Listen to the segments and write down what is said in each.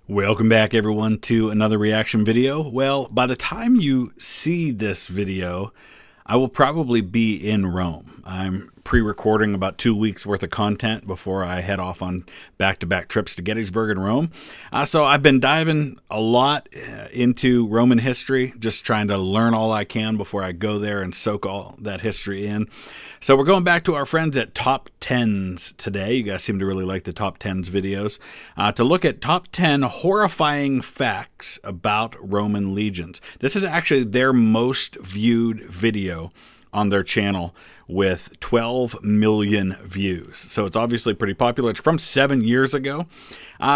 Welcome back, everyone, to another reaction video. Well, by the time you see this video, I will probably be in Rome. I'm pre-recording about 2 weeks worth of content before I head off on back-to-back trips to Gettysburg and Rome. So I've been diving a lot into Roman history, just trying to learn all I can before I go there and soak all that history in. So we're going back to our friends at TopTenz today. You guys seem to really like the TopTenz videos. To look at top 10 horrifying facts about Roman legions. This is actually their most viewed video on their channel with 12 million views. So it's obviously pretty popular. It's from 7 years ago.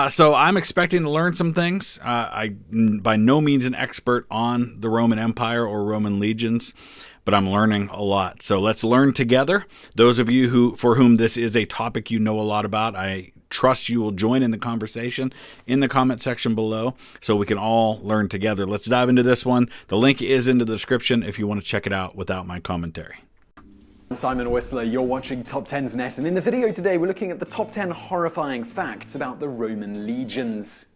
So I'm expecting to learn some things. I'm by no means an expert on the Roman Empire or Roman legions, but I'm learning a lot. So let's learn together. Those of you for whom this is a topic you know a lot about, I trust you will join in the conversation in the comment section below so we can all learn together. Let's dive into this one. The link is in the description if you want to check it out without my commentary. I'm Simon Whistler, you're watching TopTenz Net, and in the video today we're looking at the top 10 horrifying facts about the Roman legions.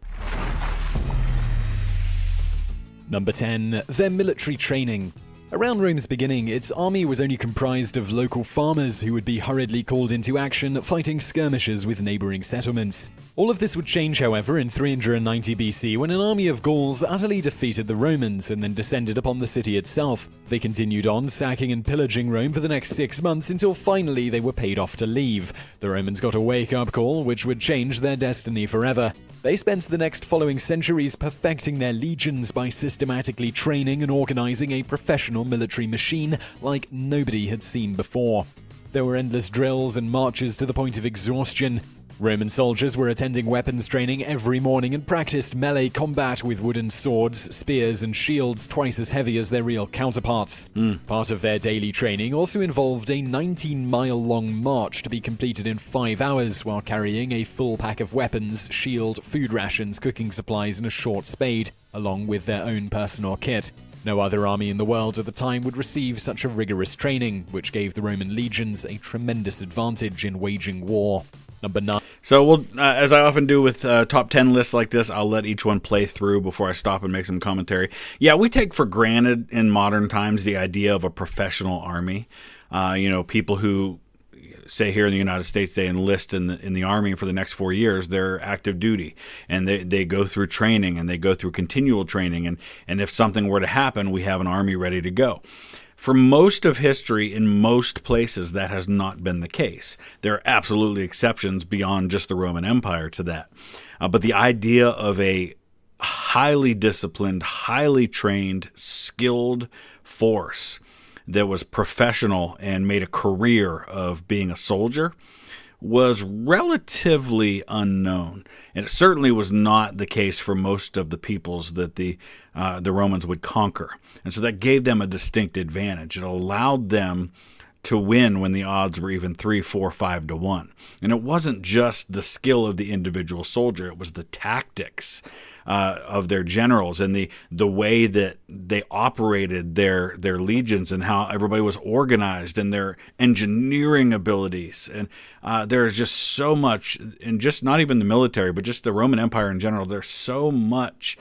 Number 10. Their military training. Around Rome's beginning, its army was only comprised of local farmers who would be hurriedly called into action, fighting skirmishes with neighboring settlements. All of this would change, however, in 390 BC when an army of Gauls utterly defeated the Romans and then descended upon the city itself. They continued on, sacking and pillaging Rome for the next 6 months until finally they were paid off to leave. The Romans got a wake-up call which would change their destiny forever. They spent the next following centuries perfecting their legions by systematically training and organizing a professional military machine like nobody had seen before. There were endless drills and marches to the point of exhaustion. Roman soldiers were attending weapons training every morning and practiced melee combat with wooden swords, spears, and shields twice as heavy as their real counterparts. Part of their daily training also involved a 19-mile-long march to be completed in 5 hours while carrying a full pack of weapons, shield, food rations, cooking supplies, and a short spade, along with their own personal kit. No other army in the world at the time would receive such a rigorous training, which gave the Roman legions a tremendous advantage in waging war. Number 9. So we'll, as I often do with top 10 lists like this, I'll let each one play through before I stop and make some commentary. Yeah, we take for granted in modern times the idea of a professional army. People who say here in the United States they enlist in the army for the next 4 years, they're active duty, and they go through training, and they go through continual training, and if something were to happen, we have an army ready to go. For most of history, in most places, that has not been the case. There are absolutely exceptions beyond just the Roman Empire to that. But the idea of a highly disciplined, highly trained, skilled force that was professional and made a career of being a soldier was relatively unknown. And it certainly was not the case for most of the peoples that the Romans would conquer. And so that gave them a distinct advantage. It allowed them to win when the odds were even 3, 4, 5 to 1. And it wasn't just the skill of the individual soldier, it was the tactics of their generals and the way that they operated their legions and how everybody was organized and their engineering abilities. And there's just so much, and just not even the military, but just the Roman Empire in general, there's so much.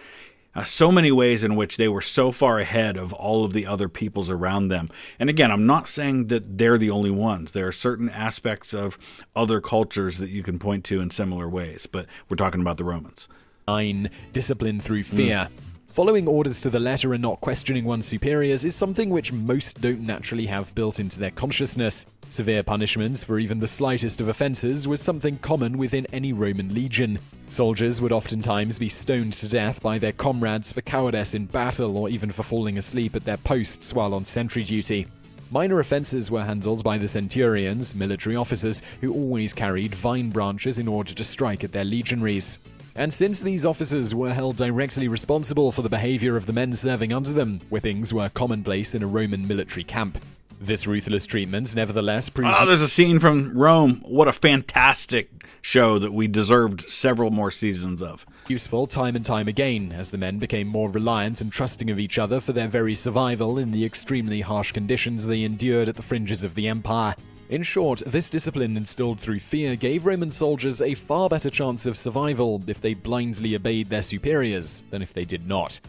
So many ways in which they were so far ahead of all of the other peoples around them. And again, I'm not saying that they're the only ones. There are certain aspects of other cultures that you can point to in similar ways, but we're talking about the Romans. 9. Discipline through fear. Following orders to the letter and not questioning one's superiors is something which most don't naturally have built into their consciousness. Severe punishments for even the slightest of offenses was something common within any Roman legion. Soldiers would oftentimes be stoned to death by their comrades for cowardice in battle or even for falling asleep at their posts while on sentry duty. Minor offenses were handled by the centurions, military officers, who always carried vine branches in order to strike at their legionaries. And since these officers were held directly responsible for the behavior of the men serving under them, whippings were commonplace in a Roman military camp. This ruthless treatment nevertheless proved... Oh, there's a scene from Rome. What a fantastic show that we deserved several more seasons of. Useful time and time again, as the men became more reliant and trusting of each other for their very survival in the extremely harsh conditions they endured at the fringes of the empire. In short, this discipline instilled through fear gave Roman soldiers a far better chance of survival if they blindly obeyed their superiors than if they did not.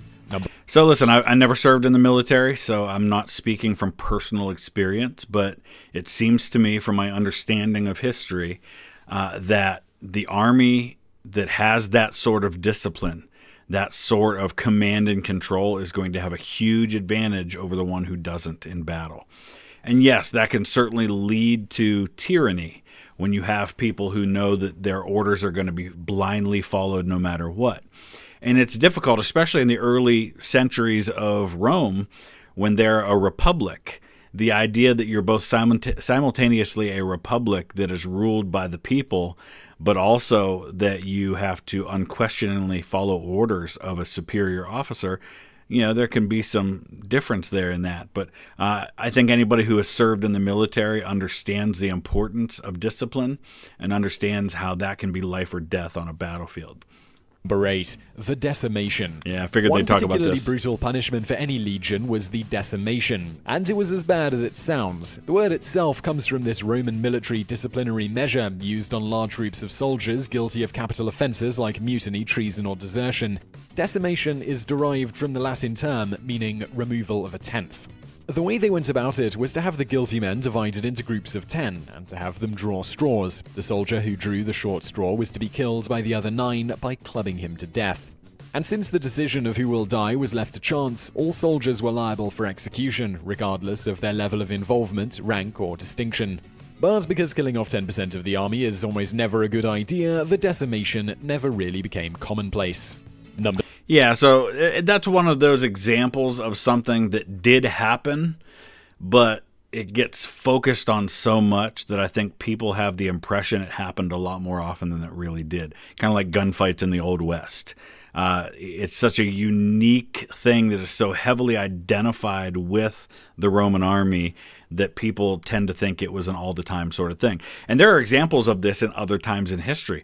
So listen, I never served in the military, so I'm not speaking from personal experience, but it seems to me, from my understanding of history, that the army that has that sort of discipline, that sort of command and control, is going to have a huge advantage over the one who doesn't in battle. And yes, that can certainly lead to tyranny when you have people who know that their orders are going to be blindly followed no matter what. And it's difficult, especially in the early centuries of Rome, when they're a republic. The idea that you're both simultaneously a republic that is ruled by the people, but also that you have to unquestioningly follow orders of a superior officer, there can be some difference there in that. But I think anybody who has served in the military understands the importance of discipline and understands how that can be life or death on a battlefield. Number 8, the Decimation. Yeah, I figured they'd talk about this. One particularly brutal punishment for any legion was the Decimation, and it was as bad as it sounds. The word itself comes from this Roman military disciplinary measure used on large groups of soldiers guilty of capital offenses like mutiny, treason, or desertion. Decimation is derived from the Latin term meaning removal of a tenth. The way they went about it was to have the guilty men divided into groups of 10 and to have them draw straws. The soldier who drew the short straw was to be killed by the other 9 by clubbing him to death. And since the decision of who will die was left to chance, all soldiers were liable for execution, regardless of their level of involvement, rank, or distinction. But because killing off 10% of the army is almost never a good idea, the Decimation never really became commonplace. Yeah, so that's one of those examples of something that did happen, but it gets focused on so much that I think people have the impression it happened a lot more often than it really did. Kind of like gunfights in the Old West. It's such a unique thing that is so heavily identified with the Roman army that people tend to think it was an all-the-time sort of thing. And there are examples of this in other times in history.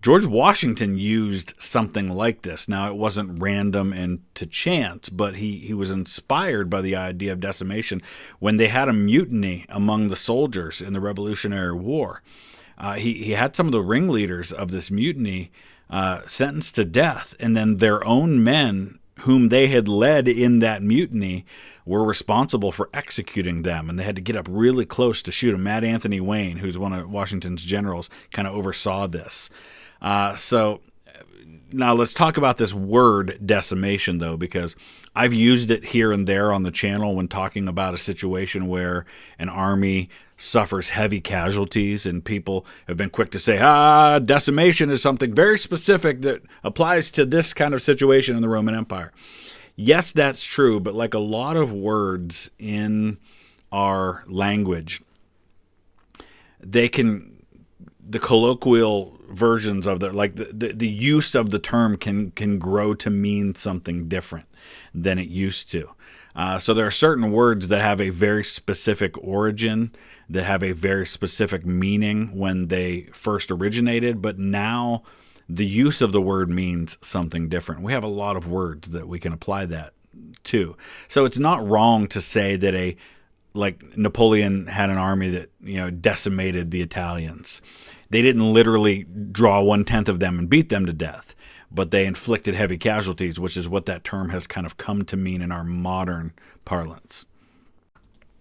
George Washington used something like this. Now, it wasn't random and to chance, but he was inspired by the idea of decimation when they had a mutiny among the soldiers in the Revolutionary War. He had some of the ringleaders of this mutiny sentenced to death, and then their own men whom they had led in that mutiny were responsible for executing them, and they had to get up really close to shoot them. Mad Anthony Wayne, who's one of Washington's generals, kind of oversaw this. So now let's talk about this word decimation, though, because I've used it here and there on the channel when talking about a situation where an army suffers heavy casualties, and people have been quick to say, decimation is something very specific that applies to this kind of situation in the Roman Empire. Yes, that's true, but like a lot of words in our language, the colloquial versions of the use of the term can grow to mean something different than it used to. So there are certain words that have a very specific origin, that have a very specific meaning when they first originated, but now the use of the word means something different. We have a lot of words that we can apply that to. So it's not wrong to say that like Napoleon had an army that decimated the Italians. They didn't literally draw 1/10 of them and beat them to death, but they inflicted heavy casualties, which is what that term has kind of come to mean in our modern parlance.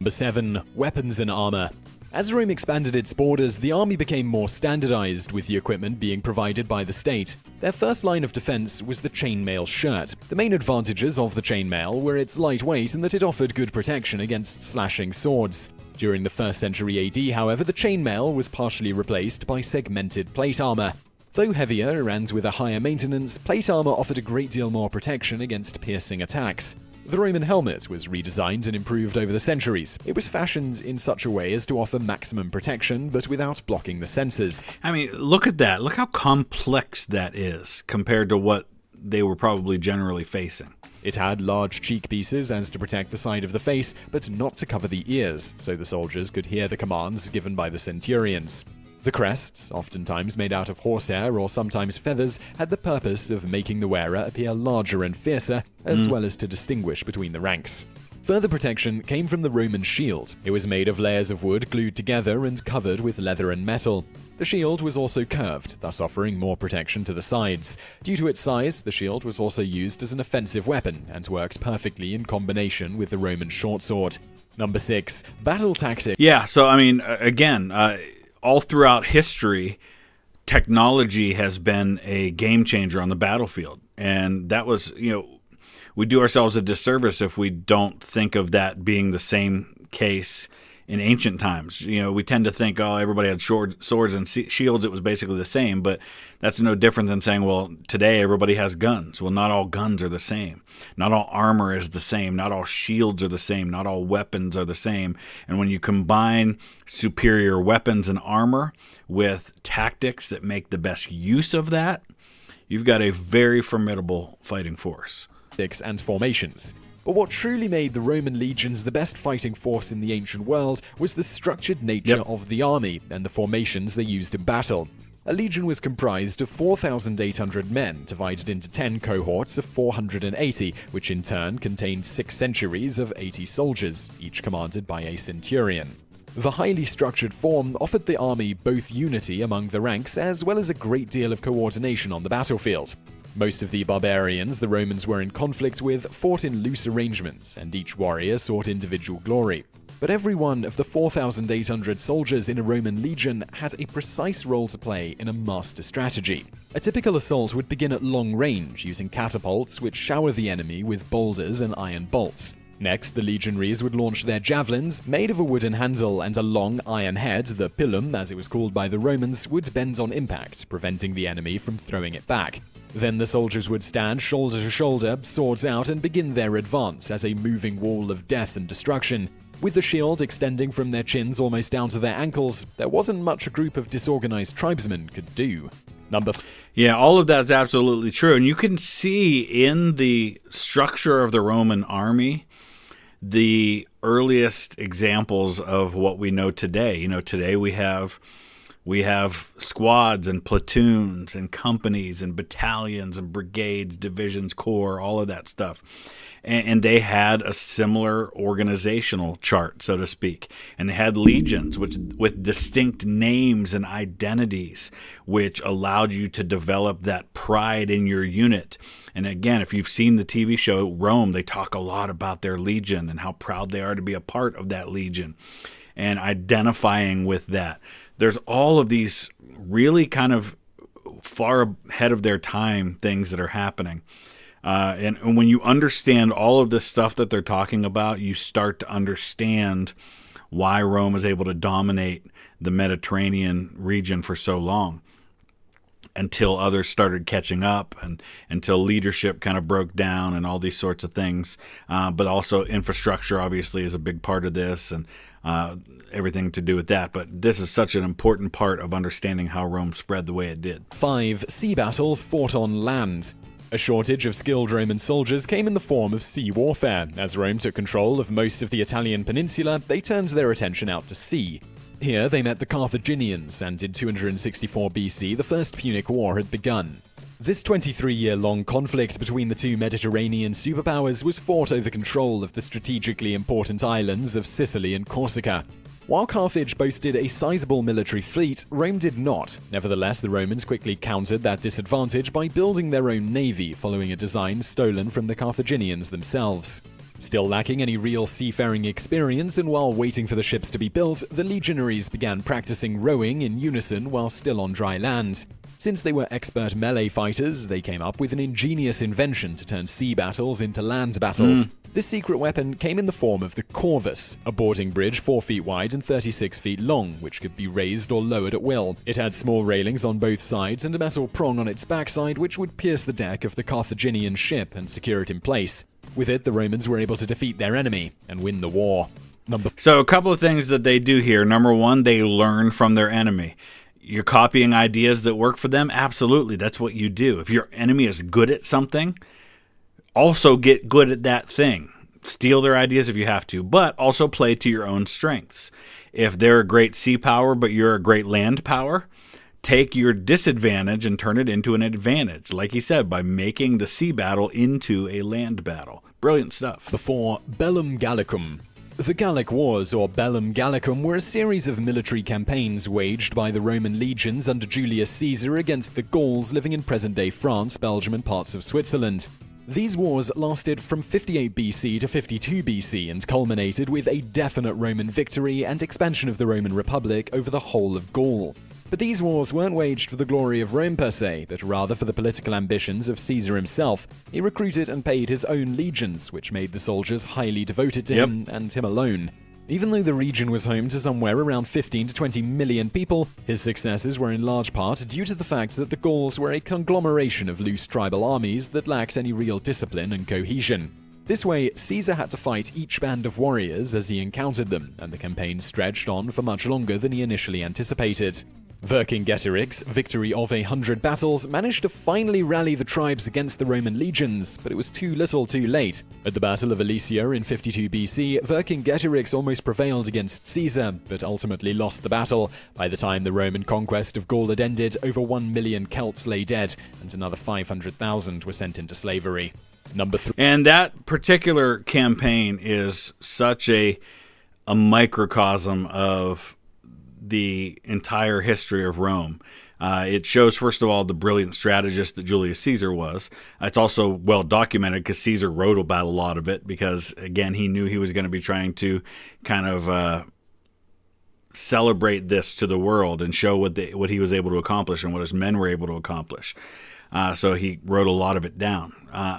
Number 7. Weapons and armor. As Rome expanded its borders, the army became more standardized, with the equipment being provided by the state. Their first line of defense was the chainmail shirt. The main advantages of the chainmail were its lightweight and that it offered good protection against slashing swords. During the 1st century AD, however, the chainmail was partially replaced by segmented plate armor. Though heavier and with a higher maintenance, plate armor offered a great deal more protection against piercing attacks. The Roman helmet was redesigned and improved over the centuries. It was fashioned in such a way as to offer maximum protection, but without blocking the senses. I mean, look at that. Look how complex that is compared to what they were probably generally facing. It had large cheek pieces as to protect the side of the face, but not to cover the ears, so the soldiers could hear the commands given by the centurions. The crests, oftentimes made out of horsehair or sometimes feathers, had the purpose of making the wearer appear larger and fiercer, as well as to distinguish between the ranks. Further protection came from the Roman shield. It was made of layers of wood glued together and covered with leather and metal. The shield was also curved, thus offering more protection to the sides. Due to its size, the shield was also used as an offensive weapon and worked perfectly in combination with the Roman short sword. Number 6. Battle tactics. Yeah, so I mean, again, all throughout history, technology has been a game changer on the battlefield. And that was, we do ourselves a disservice if we don't think of that being the same case in ancient times. We tend to think, oh, everybody had swords and shields. It was basically the same, but that's no different than saying, well, today everybody has guns. Well, not all guns are the same. Not all armor is the same. Not all shields are the same. Not all weapons are the same. And when you combine superior weapons and armor with tactics that make the best use of that, you've got a very formidable fighting force. And formations. But what truly made the Roman legions the best fighting force in the ancient world was the structured nature of the army and the formations they used in battle. A legion was comprised of 4,800 men, divided into 10 cohorts of 480, which in turn contained 6 centuries of 80 soldiers, each commanded by a centurion. The highly structured form offered the army both unity among the ranks as well as a great deal of coordination on the battlefield. Most of the barbarians the Romans were in conflict with fought in loose arrangements, and each warrior sought individual glory. But every one of the 4,800 soldiers in a Roman legion had a precise role to play in a master strategy. A typical assault would begin at long range, using catapults which shower the enemy with boulders and iron bolts. Next, the legionaries would launch their javelins, made of a wooden handle, and a long iron head, the pilum as it was called by the Romans, would bend on impact, preventing the enemy from throwing it back. Then the soldiers would stand shoulder to shoulder, swords out, and begin their advance as a moving wall of death and destruction. With the shield extending from their chins almost down to their ankles, there wasn't much a group of disorganized tribesmen could do. Yeah, all of that's absolutely true. And you can see in the structure of the Roman army the earliest examples of what we know today. Today we have squads and platoons and companies and battalions and brigades, divisions, corps, all of that stuff. And they had a similar organizational chart, so to speak. And they had legions with distinct names and identities, which allowed you to develop that pride in your unit. And again, if you've seen the TV show Rome, they talk a lot about their legion and how proud they are to be a part of that legion and identifying with that. There's all of these really kind of far ahead of their time things that are happening. And when you understand all of this stuff that they're talking about, you start to understand why Rome was able to dominate the Mediterranean region for so long, until others started catching up and until leadership kind of broke down and all these sorts of things. But also infrastructure obviously is a big part of this, and everything to do with that. But this is such an important part of understanding how Rome spread the way it did. 5. Sea battles fought on land. A shortage of skilled Roman soldiers came in the form of sea warfare. As Rome took control of most of the Italian peninsula, they turned their attention out to sea. Here they met the Carthaginians, and in 264 BC the First Punic War had begun. This 23-year-long conflict between the two Mediterranean superpowers was fought over control of the strategically important islands of Sicily and Corsica. While Carthage boasted a sizable military fleet, Rome did not. Nevertheless, the Romans quickly countered that disadvantage by building their own navy, following a design stolen from the Carthaginians themselves. Still lacking any real seafaring experience, and while waiting for the ships to be built, the legionaries began practicing rowing in unison while still on dry land. Since they were expert melee fighters, they came up with an ingenious invention to turn sea battles into land battles. This secret weapon came in the form of the corvus, a boarding bridge 4 feet wide and 36 feet long, which could be raised or lowered at will. It had small railings on both sides and a metal prong on its backside, which would pierce the deck of the Carthaginian ship and secure it in place. With it, the Romans were able to defeat their enemy and win the war. So a couple of things that they do here. Number one, they learn from their enemy. You're copying ideas that work for them? Absolutely, that's what you do. If your enemy is good at something, also get good at that thing. Steal their ideas if you have to, but also play to your own strengths. If they're a great sea power, but you're a great land power, take your disadvantage and turn it into an advantage. Like he said, by making the sea battle into a land battle. Brilliant stuff. Before Bellum Gallicum. The Gallic Wars, or Bellum Gallicum, were a series of military campaigns waged by the Roman legions under Julius Caesar against the Gauls living in present-day France, Belgium, and parts of Switzerland. These wars lasted from 58 BC to 52 BC and culminated with a definite Roman victory and expansion of the Roman Republic over the whole of Gaul. But these wars weren't waged for the glory of Rome per se, but rather for the political ambitions of Caesar himself. He recruited and paid his own legions, which made the soldiers highly devoted to him and him alone. Even though the region was home to somewhere around 15 to 20 million people, his successes were in large part due to the fact that the Gauls were a conglomeration of loose tribal armies that lacked any real discipline and cohesion. This way, Caesar had to fight each band of warriors as he encountered them, and the campaign stretched on for much longer than he initially anticipated. Vercingetorix's victory of 100 battles managed to finally rally the tribes against the Roman legions, but it was too little too late. At the Battle of Alesia in 52 BC, Vercingetorix almost prevailed against Caesar, but ultimately lost the battle. By the time the Roman conquest of Gaul had ended, over 1 million Celts lay dead, and another 500,000 were sent into slavery. Number 3. And that particular campaign is such a microcosm of the entire history of Rome. It shows, first of all, the brilliant strategist that Julius Caesar was. It's also well documented because Caesar wrote about a lot of it because, again, he knew he was going to be trying to kind of celebrate this to the world and show what he was able to accomplish and what his men were able to accomplish. So he wrote a lot of it down.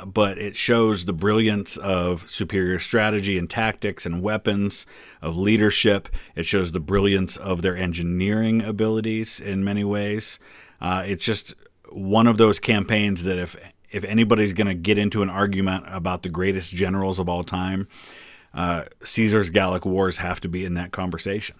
But it shows the brilliance of superior strategy and tactics and weapons, of leadership. It shows the brilliance of their engineering abilities in many ways. It's just one of those campaigns that if anybody's going to get into an argument about the greatest generals of all time, Caesar's Gallic Wars have to be in that conversation.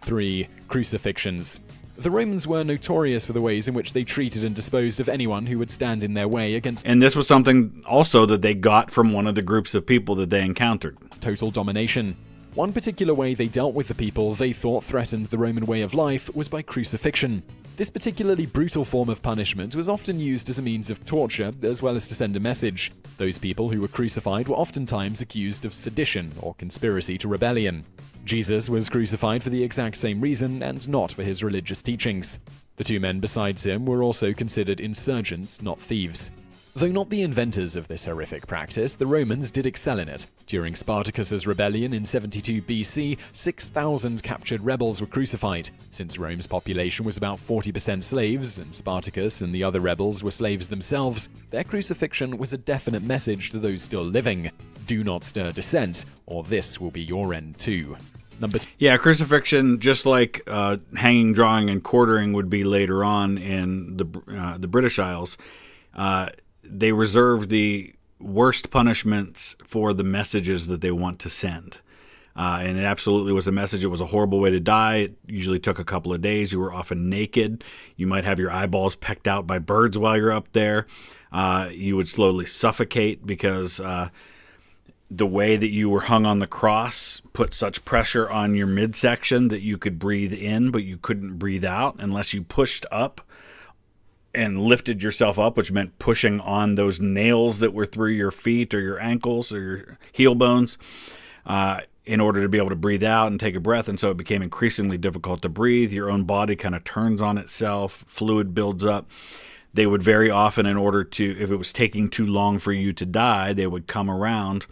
3. Crucifixions. The Romans were notorious for the ways in which they treated and disposed of anyone who would stand in their way against And this was something also that they got from one of the groups of people that they encountered. Total domination. One particular way they dealt with the people they thought threatened the Roman way of life was by crucifixion. This particularly brutal form of punishment was often used as a means of torture, as well as to send a message. Those people who were crucified were oftentimes accused of sedition or conspiracy to rebellion. Jesus was crucified for the exact same reason and not for his religious teachings. The two men besides him were also considered insurgents, not thieves. Though not the inventors of this horrific practice, the Romans did excel in it. During Spartacus's rebellion in 72 BC, 6,000 captured rebels were crucified. Since Rome's population was about 40% slaves, and Spartacus and the other rebels were slaves themselves, their crucifixion was a definite message to those still living. Do not stir dissent, or this will be your end too. Number 2. Yeah, crucifixion, just like hanging, drawing, and quartering would be later on in the British Isles, they reserve the worst punishments for the messages that they want to send. And it absolutely was a message. It was a horrible way to die. It usually took a couple of days. You were often naked. You might have your eyeballs pecked out by birds while you're up there. You would slowly suffocate because the way that you were hung on the cross put such pressure on your midsection that you could breathe in, but you couldn't breathe out unless you pushed up and lifted yourself up, which meant pushing on those nails that were through your feet or your ankles or your heel bones in order to be able to breathe out and take a breath. And so it became increasingly difficult to breathe. Your own body kind of turns on itself. Fluid builds up. They would very often, in order to, if it was taking too long for you to die, they would come around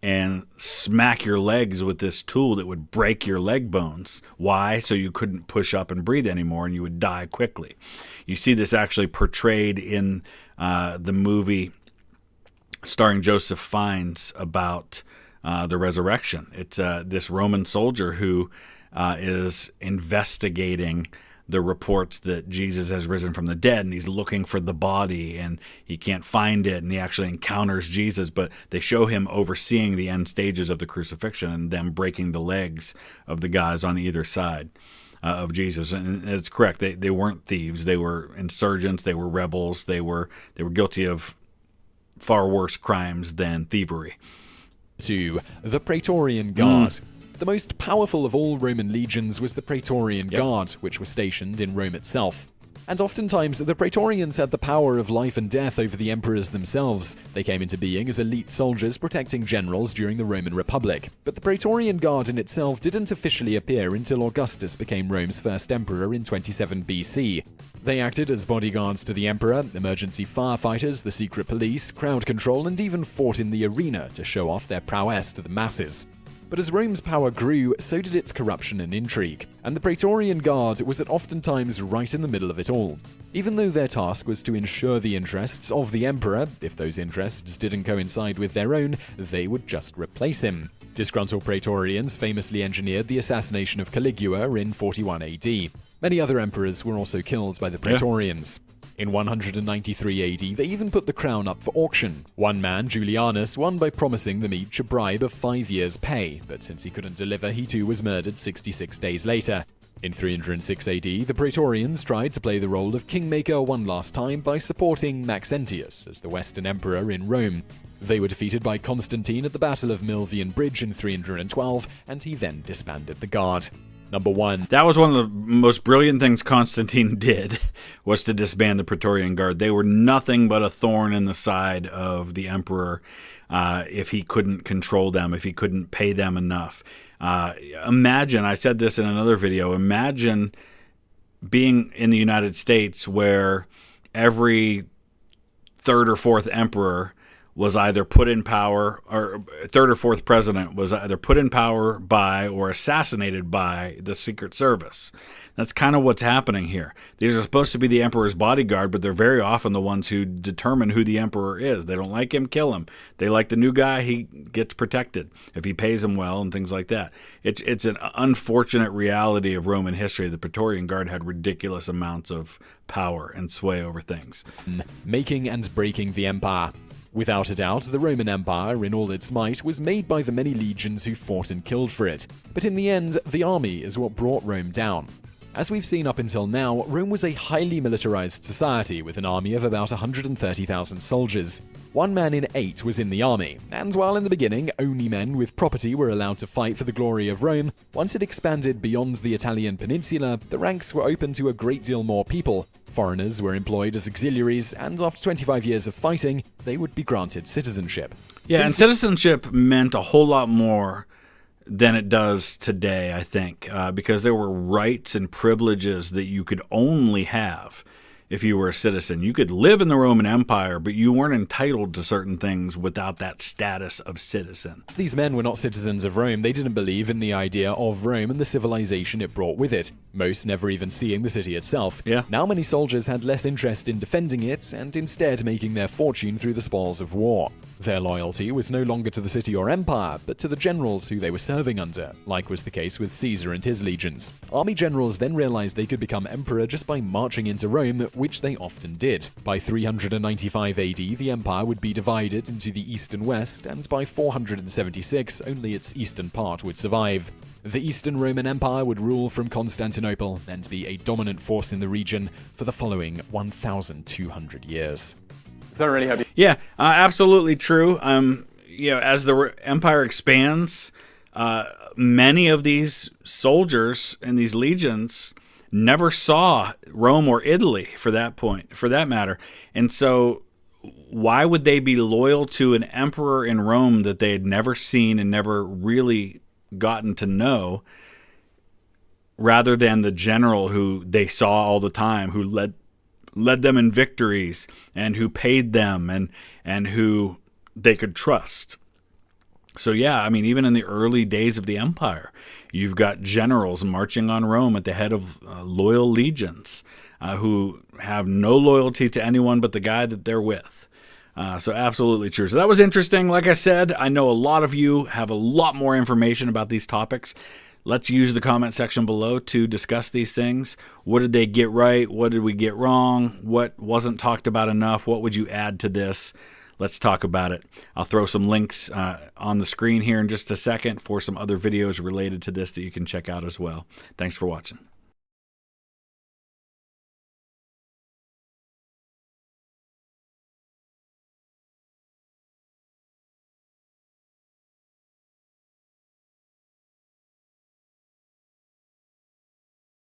and smack your legs with this tool that would break your leg bones. Why? So you couldn't push up and breathe anymore, and you would die quickly. You see this actually portrayed in the movie starring Joseph Fiennes about the resurrection. It's this Roman soldier who is investigating the reports that Jesus has risen from the dead, and he's looking for the body, and he can't find it, and he actually encounters Jesus, but they show him overseeing the end stages of the crucifixion and them breaking the legs of the guys on either side of Jesus. And it's correct, they weren't thieves, they were insurgents, they were rebels, they were guilty of far worse crimes than thievery. 2. The Praetorian Guard. The most powerful of all Roman legions was the Praetorian Guard, which was stationed in Rome itself. And oftentimes, the Praetorians had the power of life and death over the emperors themselves. They came into being as elite soldiers protecting generals during the Roman Republic. But the Praetorian Guard in itself didn't officially appear until Augustus became Rome's first emperor in 27 BC. They acted as bodyguards to the emperor, emergency firefighters, the secret police, crowd control, and even fought in the arena to show off their prowess to the masses. But as Rome's power grew, so did its corruption and intrigue, and the Praetorian Guard was oftentimes right in the middle of it all. Even though their task was to ensure the interests of the emperor, if those interests didn't coincide with their own, they would just replace him. Disgruntled Praetorians famously engineered the assassination of Caligula in 41 AD. Many other emperors were also killed by the Praetorians. In 193 AD, they even put the crown up for auction. One man, Julianus, won by promising them each a bribe of 5 years' pay, but since he couldn't deliver, he too was murdered 66 days later. In 306 AD, the Praetorians tried to play the role of kingmaker one last time by supporting Maxentius as the Western Emperor in Rome. They were defeated by Constantine at the Battle of Milvian Bridge in 312, and he then disbanded the Guard. Number 1. That was one of the most brilliant things Constantine did, was to disband the Praetorian Guard. They were nothing but a thorn in the side of the emperor if he couldn't control them, if he couldn't pay them enough. Imagine, I said this in another video, imagine being in the United States where every third or fourth emperor was either put in power, or third or fourth president was either put in power by or assassinated by the Secret Service. That's kind of what's happening here. These are supposed to be the emperor's bodyguard, but they're very often the ones who determine who the emperor is. They don't like him, kill him. They like the new guy, he gets protected if he pays him well and things like that. It's an unfortunate reality of Roman history. The Praetorian Guard had ridiculous amounts of power and sway over things. Making and breaking the empire. Without a doubt, the Roman Empire, in all its might, was made by the many legions who fought and killed for it. But in the end, the army is what brought Rome down. As we've seen up until now, Rome was a highly militarized society with an army of about 130,000 soldiers. 1 man in 8 was in the army, and while in the beginning only men with property were allowed to fight for the glory of Rome, once it expanded beyond the Italian peninsula, the ranks were open to a great deal more people. Foreigners were employed as auxiliaries, and after 25 years of fighting, they would be granted citizenship. Yeah, and citizenship meant a whole lot more than it does today, I think, because there were rights and privileges that you could only have if you were a citizen. You could live in the Roman Empire, but you weren't entitled to certain things without that status of citizen. These men were not citizens of Rome. They didn't believe in the idea of Rome and the civilization it brought with it, most never even seeing the city itself. Yeah. Now many soldiers had less interest in defending it and instead making their fortune through the spoils of war. Their loyalty was no longer to the city or empire, but to the generals who they were serving under, like was the case with Caesar and his legions. Army generals then realized they could become emperor just by marching into Rome, which they often did. By 395 AD, the empire would be divided into the east and west, and by 476, only its eastern part would survive. The Eastern Roman Empire would rule from Constantinople and be a dominant force in the region for the following 1,200 years. So I really hope you... Yeah, absolutely true. As the empire expands, many of these soldiers and these legions never saw Rome or Italy for that matter. And so why would they be loyal to an emperor in Rome that they had never seen and never really gotten to know, rather than the general who they saw all the time, who led them in victories and who paid them and who they could trust? So yeah, I mean, even in the early days of the empire, you've got generals marching on Rome at the head of loyal legions who have no loyalty to anyone but the guy that they're with. So absolutely true. So that was interesting. Like I said, I know a lot of you have a lot more information about these topics. Let's use the comment section below to discuss these things. What did they get right? What did we get wrong? What wasn't talked about enough? What would you add to this? Let's talk about it. I'll throw some links on the screen here in just a second for some other videos related to this that you can check out as well. Thanks for watching.